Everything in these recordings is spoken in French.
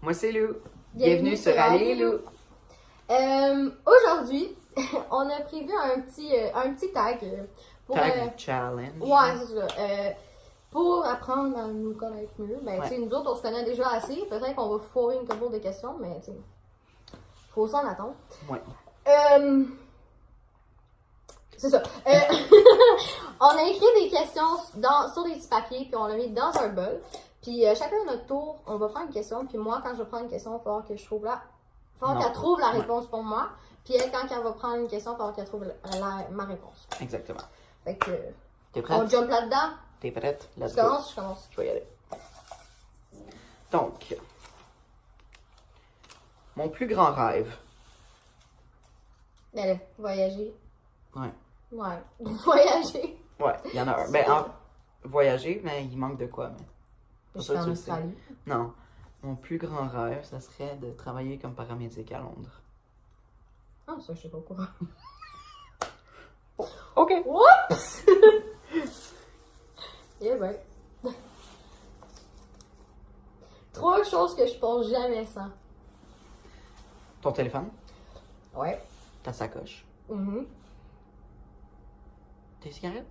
Moi, c'est Lou. Bienvenue sur Allez Lou. Aujourd'hui, on a prévu un petit tag. Pour, Tag challenge. Ouais, c'est ça. Pour apprendre à nous connaître mieux. Ben, Ouais. tu sais, nous autres, on se connaît déjà assez. Peut-être qu'on va fourrer une couple de questions, mais tu sais, faut s'en attendre. Ouais. C'est ça. On a écrit des questions sur des petits papiers, puis on l'a mis dans un bol. Puis chacun à notre tour, on va prendre une question. Puis moi, quand je vais prendre une question, il va falloir que je trouve qu'elle trouve la réponse pour moi. Puis elle, quand elle va prendre une question, il va falloir qu'elle trouve ma réponse. Exactement. Fait que, T'es on prête? jump là-dedans. T'es prête? Let's Tu go. commences, je commence. Je vais y aller. Donc, mon plus grand rêve. Allez, voyager. Ouais. Ouais, voyager. Ouais, il y en a un. Ben, voyager, mais il manque de quoi, mais. Je Pour suis ça, en tu le sais. Australie. Non. Mon plus grand rêve, ça serait de travailler comme paramédic à Londres. Ah, ça, je sais pas pourquoi. OK. Oups! Yeah, ben. 3 choses que je pense jamais sans. Ton téléphone, Ouais. ta sacoche, Mhm. tes cigarettes.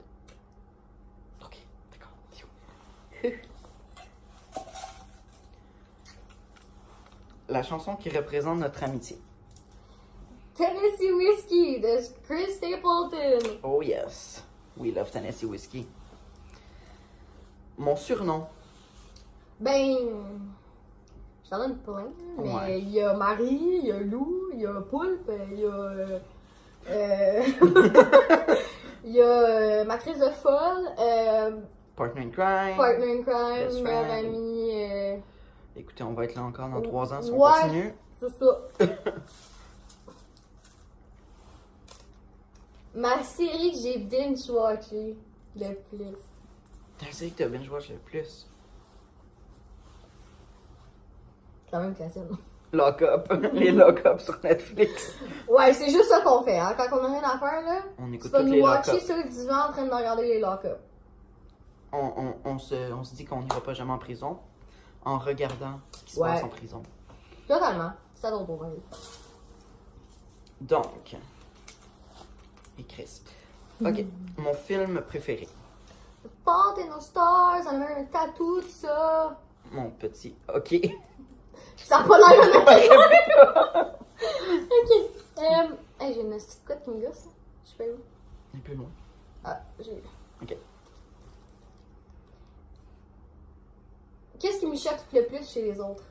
OK, d'accord. La chanson qui représente notre amitié. Tennessee Whiskey de Chris Stapleton. Oh yes, we love Tennessee Whiskey. Mon surnom. Ben. Je t'en donne plein. Mais Ouais. il y a Marie, il y a Lou, il y a Poulpe, il y a. Il y a ma crise de folle, Partner in crime. Partner in Best Crime, meilleure friend. amie. Écoutez, on va être là encore dans 3 ans si on Ouais. continue. C'est ça. Ma série que j'ai binge-watchée le plus. T'as essayé que t'as binge-watch le plus. C'est quand même facile. Lock-up. Les lock-up sur Netflix. Ouais, c'est juste ça qu'on fait, hein. Quand on a rien à faire, là, On tu écoute vas toutes nous les watcher lock-up. sur le divan en train de regarder les lock-up. On se dit qu'on n'ira pas jamais en prison en regardant ce qui se Ouais. passe en prison. Totalement. C'est à ton tour, Marie. Donc, et Chris. Ok, mon film préféré. Fault in the Stars, on a même un tatou, tout ça. Mon petit. Ok. Ça a pas l'air de Ok. Hey, j'ai une petite cote qui me gosse. Je sais pas où. Un peu loin. Ah, j'ai. Ok. Qu'est-ce qui me choque le plus chez les autres?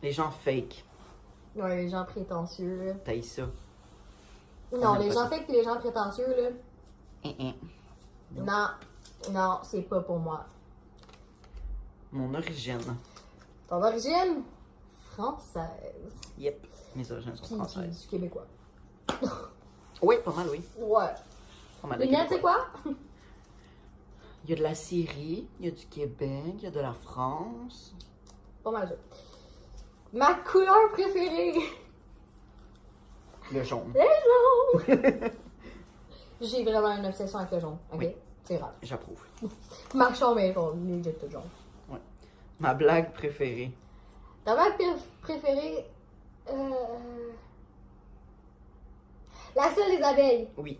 Les gens fake. Ouais, les gens prétentieux, là. T'as ça. Non, Ah, les pas gens ça. fake et les gens prétentieux, là. Non. Non. Non, c'est pas pour moi. Mon origine. Ton origine? Française. Yep. Mes origines sont Puis françaises. du québécois. Oui, pas mal, oui. Ouais. Pas mal de Les miennes, c'est Québécois. quoi? Il y a de la Syrie, il y a du Québec, il y a de la France. Pas mal ça. Ma couleur préférée? Le jaune. Le jaune! J'ai vraiment une obsession avec le jaune, ok? Oui. C'est grave. J'approuve. Ma chambre est jaune, les jets tout jaune. Ma blague préférée. Ta blague préférée? La seule des abeilles. Oui.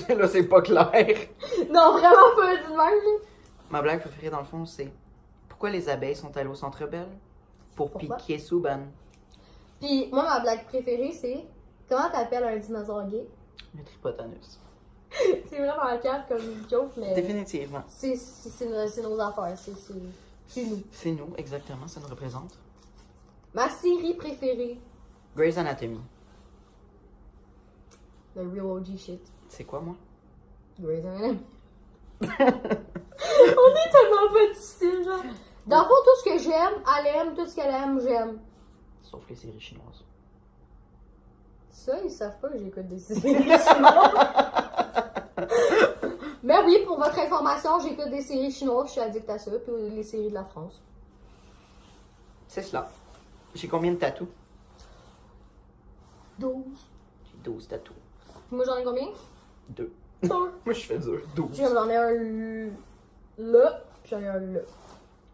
Là, c'est pas clair. Non, vraiment pas du même, là. Ma blague préférée, dans le fond, c'est pourquoi les abeilles sont allées au Centre Bell? Pour Pourquoi? piquer Souban. Puis moi, ma blague préférée, c'est comment t'appelles un dinosaure gay? Le tripotanus. C'est vraiment un cave comme joke, mais Définitivement. c'est nos affaires, c'est nous. C'est nous, exactement, ça nous représente. Ma série préférée, Grey's Anatomy. the real OG shit, C'est quoi, moi? Grey's Anatomy. On est tellement pas difficile, genre. Dans le fond, tout ce que j'aime, elle aime, tout ce qu'elle aime, j'aime. Sauf les séries chinoises. Ça, ils savent pas que j'écoute des séries chinoises. Mais oui, pour votre information, j'écoute des séries chinoises, je suis addict à ça, puis les séries de la France. C'est cela. J'ai combien de tatous? 12. J'ai 12 tatous. Moi, j'en ai combien? 2. 2. Moi, je fais dur. 12. J'en ai un là, puis j'en ai un là.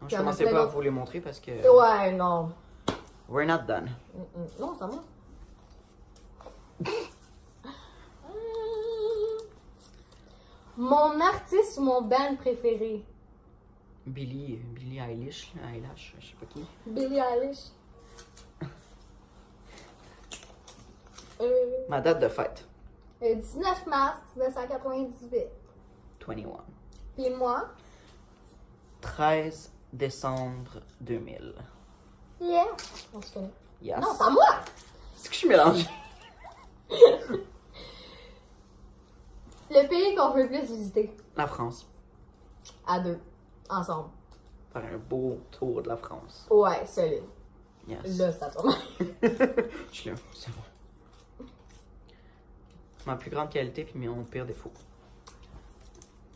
Je commençais pas à vous les montrer parce que Ouais, non. We're not done. Non, c'est à moi. Mon artiste ou mon band préféré? Billie Eilish, là, Eilish, je sais pas qui. Billie Eilish. Ma date de fête. 19 mars 1998. 21. Puis moi? 13 décembre 2000. Yeah. On se connaît. Yes. Non, c'est à moi! C'est que je suis mélangée. Le pays qu'on veut le plus visiter? La France. À deux. Ensemble. Faire un beau tour de la France. Ouais, solide. Yes. Là, c'est à toi. Je suis là, c'est bon. Ma plus grande qualité puis mon pire défaut.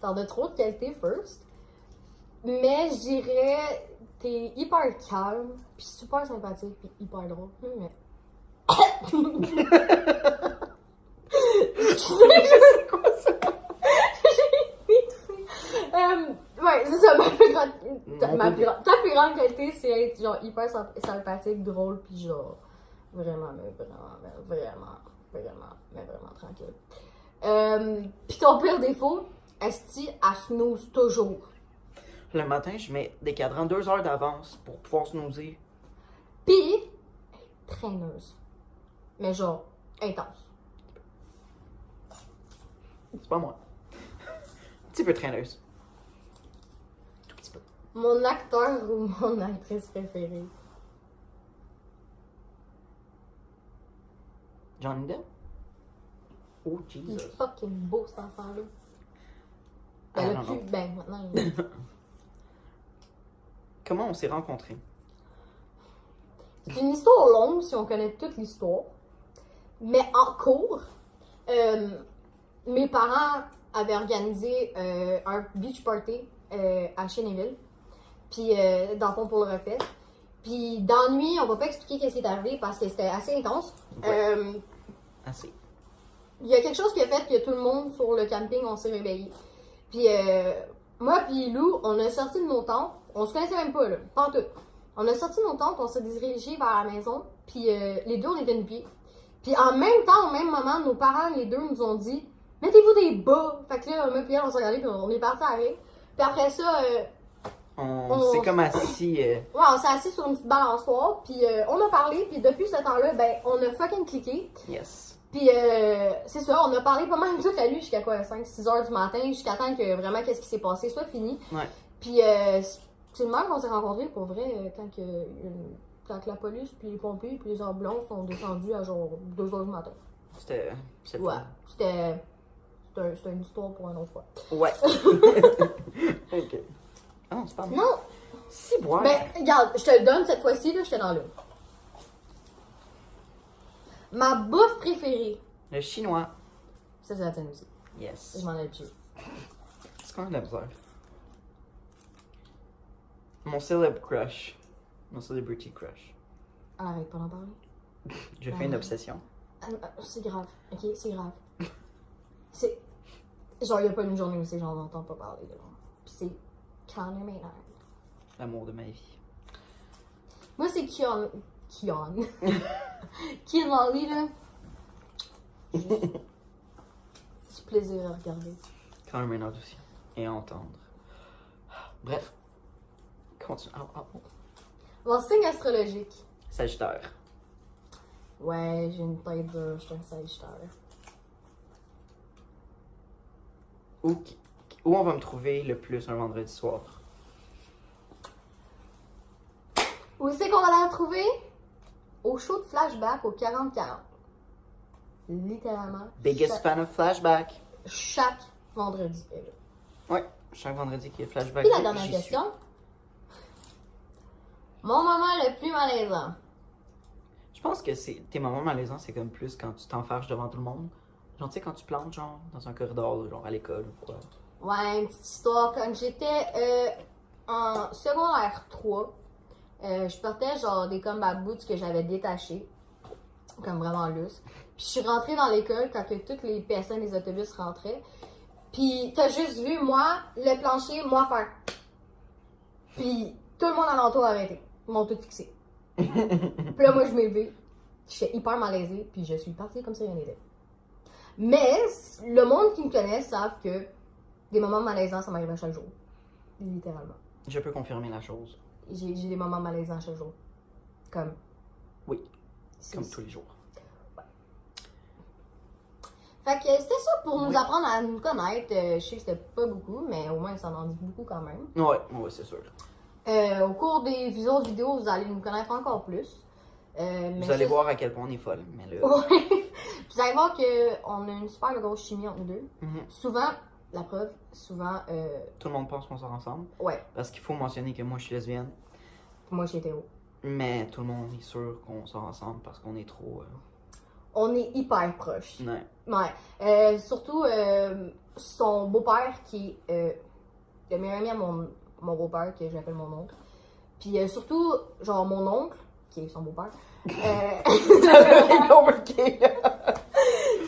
T'en as trop de qualité, first. Mais je dirais, t'es hyper calme, puis super sympathique, puis hyper drôle. Mais... C'est quoi ça? Ouais, c'est ça, ta plus grande qualité, c'est être genre hyper sympathique, drôle, puis genre vraiment tranquille. Puis ton pire défaut, esti, elle snooze toujours. Le matin, je mets des cadrans 2 heures d'avance pour pouvoir snoozer. Puis, elle est traîneuse. Mais genre, intense. C'est pas moi. Un petit peu traîneuse. Tout petit peu. Mon acteur ou mon actrice préférée? Johnny Depp? Oh, Il est Jesus. fucking beau, cet enfant-là. Ah, Elle a non, plus... non. Ben, maintenant, il... Comment on s'est rencontrés? C'est une histoire longue, si on connaît toute l'histoire. Mais en cours, mes parents avaient organisé un beach party à Chénéville. Puis, dans le fond, pour le refaire. Puis, dans la nuit, on va pas expliquer qu'est-ce qui est arrivé parce que c'était assez intense. Ouais. Assez. Il y a quelque chose qui a fait que tout le monde sur le camping, on s'est réveillé. Puis, moi puis Lou, on a sorti de nos tentes. On se connaissait même pas, là. Pas en tout. On a sorti de nos tentes, on s'est dirigé vers la maison. Puis, les deux, on était nu-pieds. Puis, en même temps, au même moment, nos parents, les deux, nous ont dit « Mettez-vous des bas! » Fait que là, moi puis elle, on s'est regardé, puis on est partis à rire. Puis après ça... On s'est comme assis. Ouais, on s'est assis sur une petite balançoire, puis on a parlé, puis depuis ce temps-là, ben, on a fucking cliqué. Yes. Puis c'est ça, on a parlé pas mal toute la nuit jusqu'à quoi, 5-6 heures du matin, jusqu'à temps que vraiment qu'est-ce qui s'est passé soit fini. Ouais. Puis c'est le même qu'on s'est rencontrés pour vrai quand la police, puis les pompiers, puis les ambulances sont descendus à genre 2 heures du matin. C'était Ouais, fun. c'était une histoire pour un autre fois. Ouais. Ok. Ah non, c'est pas moi. Non! Si, boire. Ben, regarde, je te le donne cette fois-ci, là, j'étais dans l'une. Ma bouffe préférée. Le chinois. Ça, c'est la tienne aussi. Yes. Je m'en ai tué. C'est quand même de la misère. Mon celeb crush. Mon celebrity crush. Arrête pas d'en parler. J'ai fait une obsession. C'est grave, ok? C'est grave. C'est. Genre, y'a pas une journée où ces gens n'entendent pas parler de moi. Pis c'est Connor Maynard. L'amour de ma vie. Moi, c'est Kian. Kian Lolly, là. C'est du plaisir à regarder. Quand même Maynard aussi. Et à entendre. Bref. Continue. Mon signe astrologique. Sagittaire. Ouais, j'ai une tête de. Je suis un Sagittaire. Où on va me trouver le plus un vendredi soir? Où c'est qu'on va la retrouver? Au show de flashback au 40-40. Littéralement. Biggest fan of Flashback. Chaque vendredi. Ouais, chaque vendredi qu'il y a Flashback. Puis la dernière j'y question. Mon moment le plus malaisant. Je pense que tes moments malaisants, c'est comme plus quand tu t'enfarges devant tout le monde. Genre, tu sais, quand tu plantes, genre, dans un corridor, genre à l'école ou quoi. Ouais, une petite histoire. Quand j'étais en secondaire 3, je portais genre des combat boots que j'avais détachés. Comme vraiment loose. Puis je suis rentrée dans l'école quand que toutes les personnes des autobus rentraient. Puis t'as juste vu moi, le plancher, moi faire. Puis tout le monde alentour a arrêté. Ils m'ont tout fixé. Puis là, moi, je m'ai levée. J'étais hyper malaisée, puis je suis partie comme si rien n'était. Mais le monde qui me connaît savent que des moments malaisants, ça m'arrive chaque jour. Littéralement. Je peux confirmer la chose. J'ai des moments malaisants chaque jour. Comme. Oui. Comme tous les jours. Fait que c'était ça pour nous apprendre à nous connaître. Je sais que c'était pas beaucoup, mais au moins ça en dit beaucoup quand même. Ouais, c'est sûr. Au cours des autres vidéos, vous allez nous connaître encore plus. Vous allez voir à quel point on est folle. Mais là... Ouais. Vous allez voir qu'on a une super grosse chimie entre nous deux. Souvent, la preuve, souvent. Tout le monde pense qu'on sort ensemble. Ouais. Parce qu'il faut mentionner que moi je suis lesbienne. Moi, je suis hétéro. Mais tout le monde est sûr qu'on sort ensemble parce qu'on est trop. On est hyper proches. Ouais. Ouais. Surtout son beau-père qui est le meilleur ami à mon beau-père, que j'appelle mon oncle. Puis surtout, genre mon oncle, qui est son beau-père.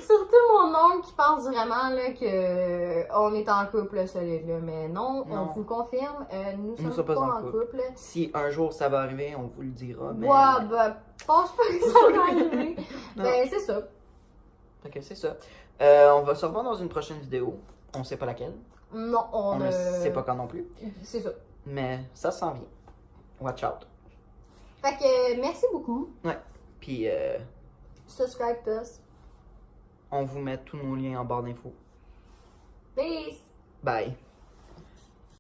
Surtout mon oncle qui pense vraiment là, que on est en couple solide. Là. Mais non, on vous le confirme, nous sommes pas en couple. Si un jour ça va arriver, on vous le dira. Mais... Ouais, ben, pense pas que ça va arriver. Ben, c'est ça. Ok, c'est ça. On va se revoir dans une prochaine vidéo. On sait pas laquelle. Non, on ne sait pas quand non plus. C'est ça. Mais ça s'en vient. Watch out. Fait que merci beaucoup. Ouais. Puis subscribe to us. On vous met tous nos liens en barre d'infos. Peace. Bye.